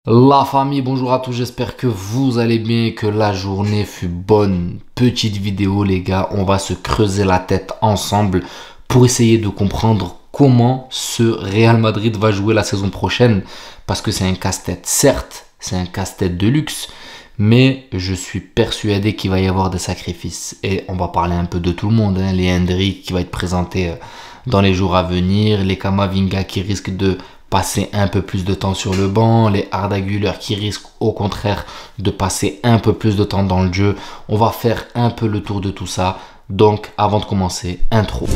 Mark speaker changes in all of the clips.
Speaker 1: La famille, bonjour à tous, j'espère que vous allez bien et que la journée fut bonne. Petite vidéo les gars, on va se creuser la tête ensemble pour essayer de comprendre comment ce Real Madrid va jouer la saison prochaine. Parce que c'est un casse-tête, certes, c'est un casse-tête de luxe, mais je suis persuadé qu'il va y avoir des sacrifices. Et on va parler un peu de tout le monde, hein. Les Hendrick qui va être présenté dans les jours à venir, les Camavinga qui risquent de passer un peu plus de temps sur le banc, les Arda Güler qui risquent au contraire de passer un peu plus de temps dans le jeu. On va faire un peu le tour de tout ça. Donc avant de commencer, intro.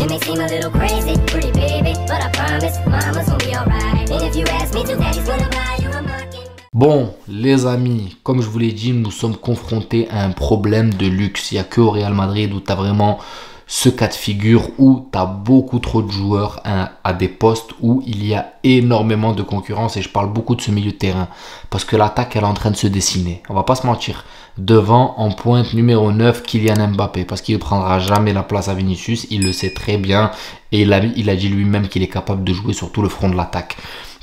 Speaker 1: Bon, les amis, comme je vous l'ai dit, nous sommes confrontés à un problème de luxe. Il n'y a que au Real Madrid où tu as vraiment ce cas de figure où tu as beaucoup trop de joueurs à des postes où il y a énormément de concurrence, et je parle beaucoup de ce milieu de terrain parce que l'attaque elle est en train de se dessiner. On va pas se mentir. Devant, en pointe numéro 9, Kylian Mbappé, parce qu'il ne prendra jamais la place à Vinicius, il le sait très bien et il a dit lui-même qu'il est capable de jouer sur tout le front de l'attaque.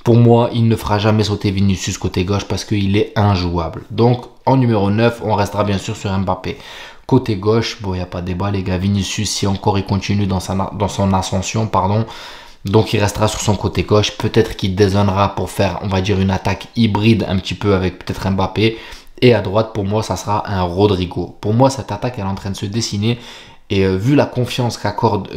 Speaker 1: Pour moi, il ne fera jamais sauter Vinicius côté gauche parce qu'il est injouable. Donc, en numéro 9, on restera bien sûr sur Mbappé. Côté gauche, bon, il n'y a pas de débat, les gars. Vinicius, si encore il continue dans son ascension, pardon, donc il restera sur son côté gauche. Peut-être qu'il dézonera pour faire, on va dire, une attaque hybride un petit peu avec peut-être Mbappé. Et à droite, pour moi, ça sera un Rodrigo. Pour moi, cette attaque, elle est en train de se dessiner. Et vu la confiance qu'accorde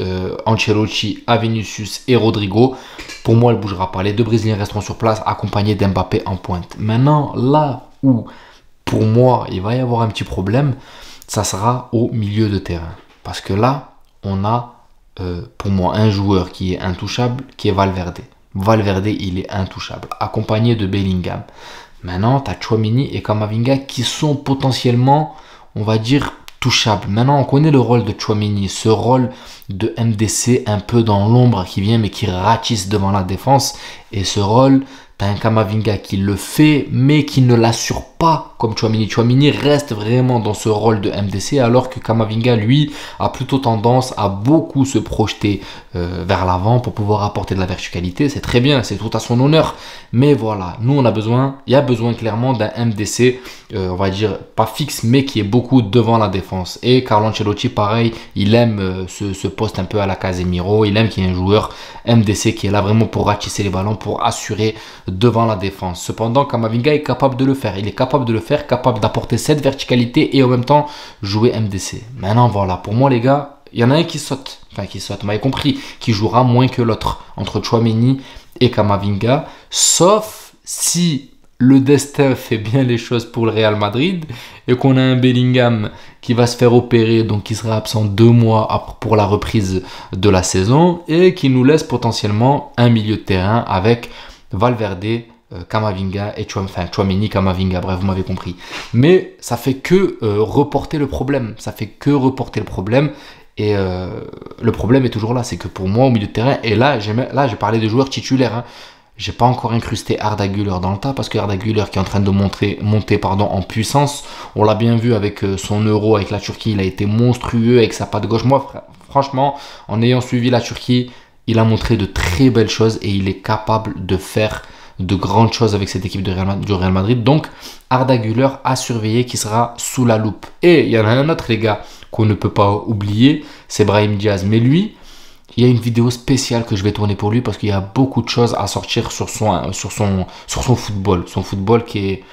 Speaker 1: Ancelotti à Vinicius et Rodrigo, pour moi, elle ne bougera pas. Les deux Brésiliens resteront sur place, accompagnés d'Mbappé en pointe. Maintenant, là où, pour moi, il va y avoir un petit problème, ça sera au milieu de terrain. Parce que là, on a, pour moi, un joueur qui est intouchable, qui est Valverde. Valverde, il est intouchable, accompagné de Bellingham. Maintenant, tu as Tchouaméni et Camavinga qui sont potentiellement, on va dire, touchables. Maintenant, on connaît le rôle de Tchouaméni, ce rôle de MDC un peu dans l'ombre qui vient mais qui ratisse devant la défense. Et ce rôle, tu as un Camavinga qui le fait mais qui ne l'assure pas comme Tchouaméni. Tchouaméni reste vraiment dans ce rôle de MDC alors que Camavinga, lui, a plutôt tendance à beaucoup se projeter vers l'avant pour pouvoir apporter de la verticalité. C'est très bien, c'est tout à son honneur. Mais voilà, nous on a besoin, il y a besoin clairement d'un MDC, on va dire pas fixe, mais qui est beaucoup devant la défense. Et Carlo Ancelotti, pareil, il aime ce poste un peu à la Casemiro. Il aime qu'il y ait un joueur MDC qui est là vraiment pour ratisser les ballons, pour assurer devant la défense. Cependant, Camavinga est capable de le faire. Il est capable de le faire, capable d'apporter cette verticalité et en même temps jouer MDC. Maintenant, voilà, pour moi les gars, il y en a un qui saute. Enfin, qui saute, vous m'avez compris, qui jouera moins que l'autre entre Tchouaméni et Camavinga, sauf si le destin fait bien les choses pour le Real Madrid et qu'on a un Bellingham qui va se faire opérer, donc qui sera absent 2 mois pour la reprise de la saison et qui nous laisse potentiellement un milieu de terrain avec Valverde, Camavinga et Tchouaméni, Camavinga, bref, vous m'avez compris. Mais ça fait que reporter le problème, ça fait que reporter le problème. Et le problème est toujours là, c'est que pour moi au milieu de terrain, et là j'ai parlé de joueurs titulaires, hein, j'ai pas encore incrusté Arda Güler dans le tas parce que Arda Güler qui est en train de monter en puissance, on l'a bien vu avec son euro avec la Turquie, il a été monstrueux avec sa patte gauche. Moi franchement, en ayant suivi la Turquie, il a montré de très belles choses et il est capable de faire de grandes choses avec cette équipe du Real Madrid. Donc Arda Güler à surveiller, qui sera sous la loupe. Et il y en a un autre les gars qu'on ne peut pas oublier, c'est Brahim Diaz. Mais lui, il y a une vidéo spéciale que je vais tourner pour lui parce qu'il y a beaucoup de choses à sortir sur son football. Son football qui est...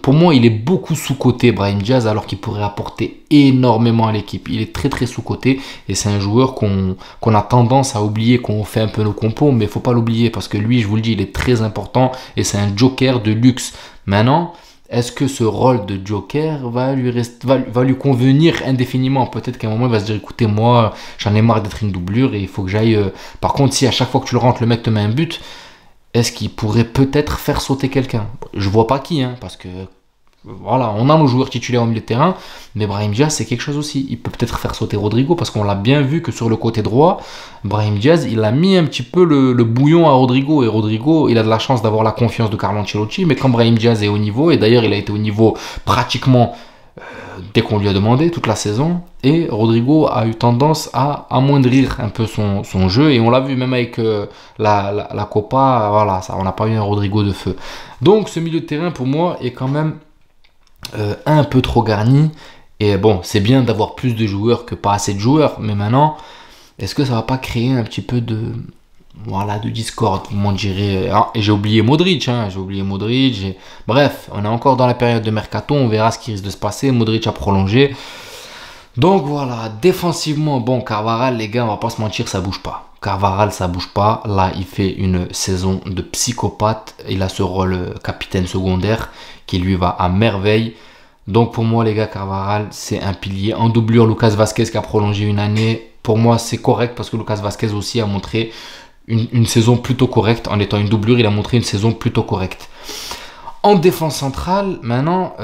Speaker 1: pour moi, il est beaucoup sous-coté, Brahim Diaz, alors qu'il pourrait apporter énormément à l'équipe. Il est très très sous-coté et c'est un joueur qu'on a tendance à oublier, qu'on fait un peu nos compos, mais il ne faut pas l'oublier parce que lui, je vous le dis, il est très important et c'est un joker de luxe. Maintenant, est-ce que ce rôle de joker va lui convenir indéfiniment? Peut-être qu'à un moment, il va se dire, écoutez, moi, j'en ai marre d'être une doublure et il faut que j'aille... Par contre, si à chaque fois que tu le rentres, le mec te met un but, est-ce qu'il pourrait peut-être faire sauter quelqu'un? Je vois pas qui, hein, parce que... Voilà, on a nos joueurs titulaires au milieu de terrain, mais Brahim Diaz, c'est quelque chose aussi. Il peut peut-être faire sauter Rodrigo, parce qu'on l'a bien vu que sur le côté droit, Brahim Diaz, il a mis un petit peu le bouillon à Rodrigo. Et Rodrigo, il a de la chance d'avoir la confiance de Carlo Ancelotti, mais quand Brahim Diaz est au niveau, et d'ailleurs il a été au niveau pratiquement dès qu'on lui a demandé toute la saison. Et Rodrigo a eu tendance à amoindrir un peu son jeu. Et on l'a vu même avec la Copa. Voilà, ça, on n'a pas eu un Rodrigo de feu. Donc ce milieu de terrain pour moi est quand même un peu trop garni. Et bon, c'est bien d'avoir plus de joueurs que pas assez de joueurs. Mais maintenant, est-ce que ça va pas créer un petit peu de... Voilà, de discorde, vous m'en direz. Ah, et j'ai oublié Modric, Bref, on est encore dans la période de mercato, on verra ce qui risque de se passer. Modric a prolongé. Donc voilà, défensivement, bon, Carvajal, les gars, on va pas se mentir, ça bouge pas. Carvajal, ça bouge pas. Là, il fait une saison de psychopathe. Il a ce rôle capitaine secondaire qui lui va à merveille. Donc pour moi, les gars, Carvajal, c'est un pilier. En doublure, Lucas Vazquez qui a prolongé une année. Pour moi, c'est correct parce que Lucas Vazquez aussi a montré une saison plutôt correcte. En étant une doublure, il a montré une saison plutôt correcte. En défense centrale, maintenant,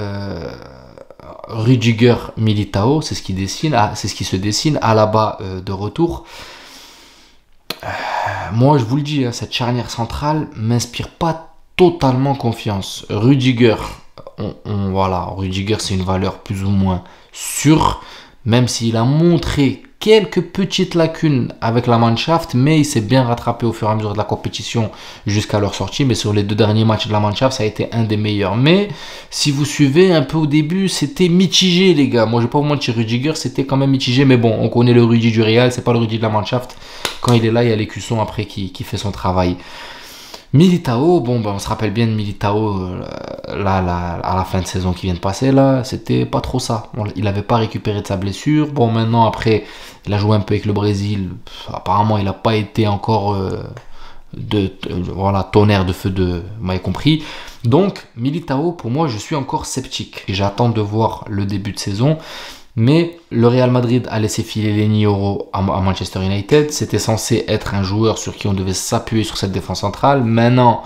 Speaker 1: Rudiger, Militao, c'est ce qui dessine, c'est ce qui se dessine. Alaba de retour. Moi, je vous le dis, cette charnière centrale m'inspire pas totalement confiance. Rudiger, voilà, Rudiger, c'est une valeur plus ou moins sûre, même s'il a montré quelques petites lacunes avec la Mannschaft, mais il s'est bien rattrapé au fur et à mesure de la compétition jusqu'à leur sortie. Mais sur les 2 derniers matchs de la Mannschaft, ça a été un des meilleurs. Mais si vous suivez un peu au début, c'était mitigé, les gars. Moi, je vais pas vous mentir, Rudiger, c'était quand même mitigé. Mais bon, on connaît le Rudi du Real, c'est pas le Rudi de la Mannschaft. Quand il est là, il y a l'écusson après qui fait son travail. Militao, bon, on se rappelle bien de Militao là, à la fin de saison qui vient de passer, là, c'était pas trop ça. Il n'avait pas récupéré de sa blessure. Bon, maintenant, après, il a joué un peu avec le Brésil. Apparemment, il n'a pas été encore voilà, tonnerre de feu de... Vous m'avez compris. Donc, Militao, pour moi, je suis encore sceptique. Et j'attends de voir le début de saison. Mais le Real Madrid a laissé filer Leny Yoro à Manchester United. C'était censé être un joueur sur qui on devait s'appuyer sur cette défense centrale. Maintenant,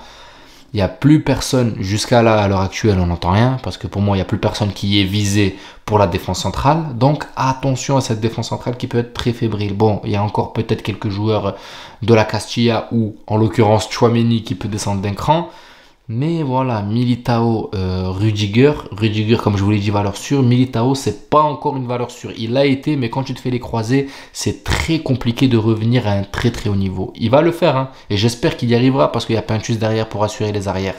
Speaker 1: il n'y a plus personne, jusqu'à là, à l'heure actuelle, on n'entend rien. Parce que pour moi, il n'y a plus personne qui est visé pour la défense centrale. Donc attention à cette défense centrale qui peut être très fébrile. Bon, il y a encore peut-être quelques joueurs de la Castilla ou en l'occurrence Tchouaméni qui peut descendre d'un cran. Mais voilà, Militao, Rudiger, comme je vous l'ai dit, valeur sûre. Militao, c'est pas encore une valeur sûre. Il l'a été, mais quand tu te fais les croisés, c'est très compliqué de revenir à un très très haut niveau. Il va le faire, hein, et j'espère qu'il y arrivera parce qu'il y a Pintus derrière pour assurer les arrières.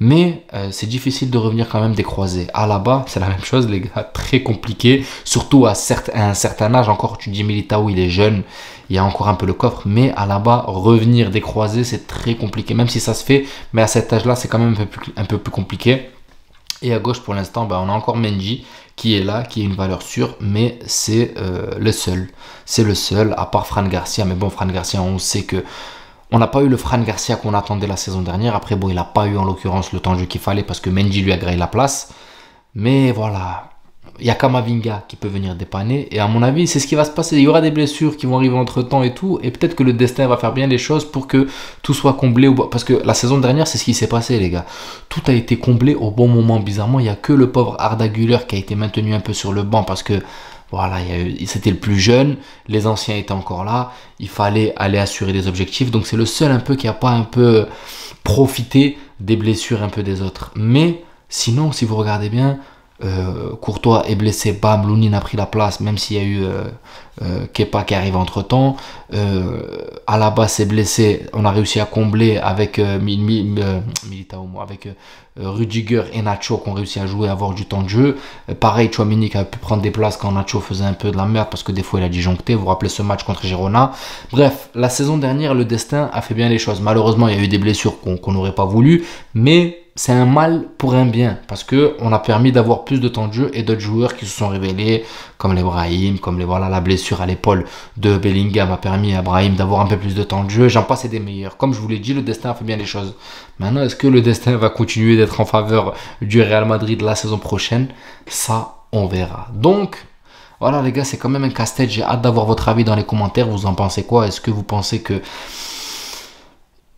Speaker 1: Mais c'est difficile de revenir quand même des croisés. Alaba, c'est la même chose, les gars, très compliqué. Surtout à un certain âge, encore, tu dis Militao, il est jeune, il y a encore un peu le coffre. Mais Alaba, revenir des croisés, c'est très compliqué. Même si ça se fait, mais à cet âge-là, c'est quand même un peu plus compliqué. Et à gauche, pour l'instant, on a encore Mendy qui est là, qui est une valeur sûre, mais c'est le seul. C'est le seul, à part Fran Garcia. Mais bon, Fran Garcia, on sait que... On n'a pas eu le Fran Garcia qu'on attendait la saison dernière. Après, bon, il n'a pas eu en l'occurrence le temps de jeu qu'il fallait parce que Mendy lui a grillé la place. Mais voilà, il y a Kamavinga qui peut venir dépanner. Et à mon avis, c'est ce qui va se passer. Il y aura des blessures qui vont arriver entre temps et tout. Et peut-être que le destin va faire bien les choses pour que tout soit comblé. Parce que la saison dernière, c'est ce qui s'est passé, les gars. Tout a été comblé au bon moment. Bizarrement, il n'y a que le pauvre Arda Güler qui a été maintenu un peu sur le banc parce que... Voilà, c'était le plus jeune, les anciens étaient encore là, il fallait aller assurer des objectifs. Donc c'est le seul un peu qui n'a pas un peu profité des blessures un peu des autres. Mais sinon, si vous regardez bien, Courtois est blessé, bam, Lounine a pris la place, même s'il y a eu Kepa qui arrive entre temps. Alaba s'est blessé, on a réussi à combler avec Militao, avec Rudiger et Nacho qui ont réussi à jouer, à avoir du temps de jeu. Pareil, Tchouaméni qui a pu prendre des places quand Nacho faisait un peu de la merde parce que des fois il a disjoncté. Vous vous rappelez ce match contre Girona. Bref, la saison dernière, le destin a fait bien les choses. Malheureusement, il y a eu des blessures qu'on n'aurait pas voulu, mais c'est un mal pour un bien parce que on a permis d'avoir plus de temps de jeu et d'autres joueurs qui se sont révélés comme les Brahim, comme la blessure à l'épaule de Bellingham a permis à Brahim d'avoir un peu plus de temps de jeu. J'en passe et des meilleurs. Comme je vous l'ai dit, le destin a fait bien les choses. Maintenant, est-ce que le destin va continuer d'être en faveur du Real Madrid la saison prochaine? Ça, on verra. Donc, voilà les gars, c'est quand même un casse-tête. J'ai hâte d'avoir votre avis dans les commentaires. Vous en pensez quoi? Est-ce que vous pensez que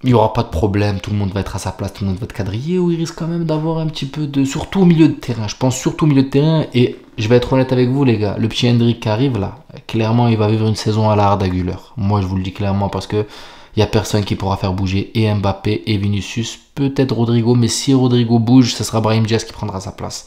Speaker 1: il n'y aura pas de problème, tout le monde va être à sa place, tout le monde va être quadrillé, ou il risque quand même d'avoir un petit peu de... Surtout au milieu de terrain, je pense surtout au milieu de terrain, et je vais être honnête avec vous les gars, le petit Hendrik qui arrive là, clairement il va vivre une saison à la Arda Güler. Moi je vous le dis clairement parce que il n'y a personne qui pourra faire bouger et Mbappé et Vinicius, peut-être Rodrigo, mais si Rodrigo bouge, ce sera Brahim Diaz qui prendra sa place.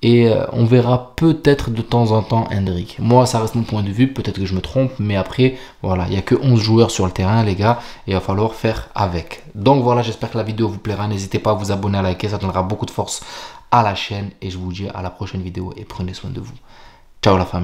Speaker 1: Et on verra peut-être de temps en temps Endrick. Moi, ça reste mon point de vue, peut-être que je me trompe, mais après, voilà, il n'y a que 11 joueurs sur le terrain, les gars, et il va falloir faire avec. Donc voilà, j'espère que la vidéo vous plaira. N'hésitez pas à vous abonner, à liker, ça donnera beaucoup de force à la chaîne. Et je vous dis à la prochaine vidéo et prenez soin de vous. Ciao la famille.